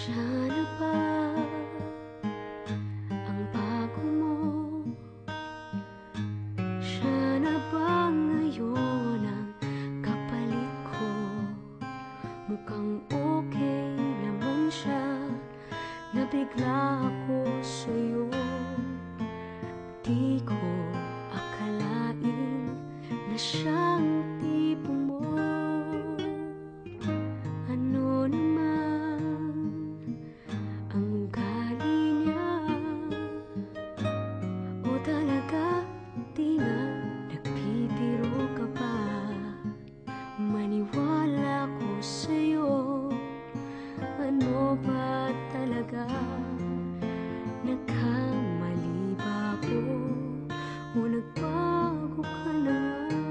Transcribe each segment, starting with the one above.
Sana ba ang bago mo? Siya na ba ngayon ang kapalit ko? Mukhang okay naman siya. Nabigla ako sa'yo. Di ko akalain na siyang tipo mo. Ano naman ang ugali niya? O talaga di nga nagbibiro ka pa? Maniwala ko sa'yo. Ano ba talaga? Nagkamali ba ako? O nagbago ka na nga?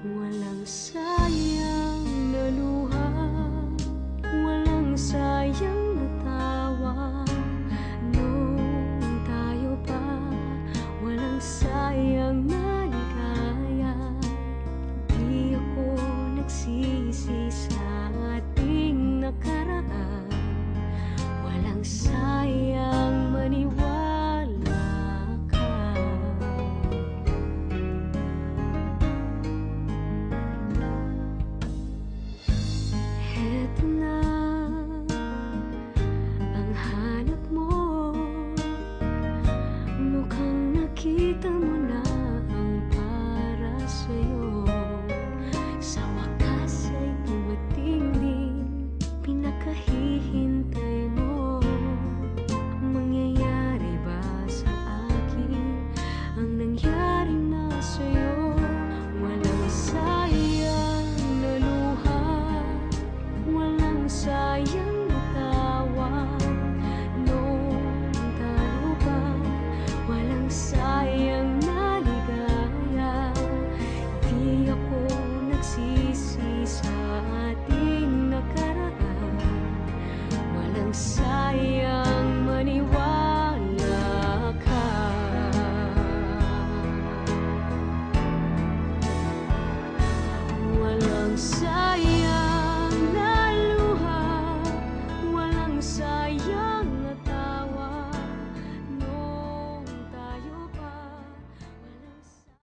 Walang sayang na luha, walang sayang na tawa. Noong tayo pa, walang sayang na ligaya. Di ako nagsisi sa ating nakaraan. Walang sayang maniwala ka. Heto na ang hanap mo. Mukhang nakita mo na ang para sa'yo. Sa wakas ay dumating din pinakahihintay mo. Mangyayari ba sa akin ang nangyari na sa'yo? Walang sayang na luha, walang sayang na tawa. Noong tayo pa, walang sayang na ligaya. Di ako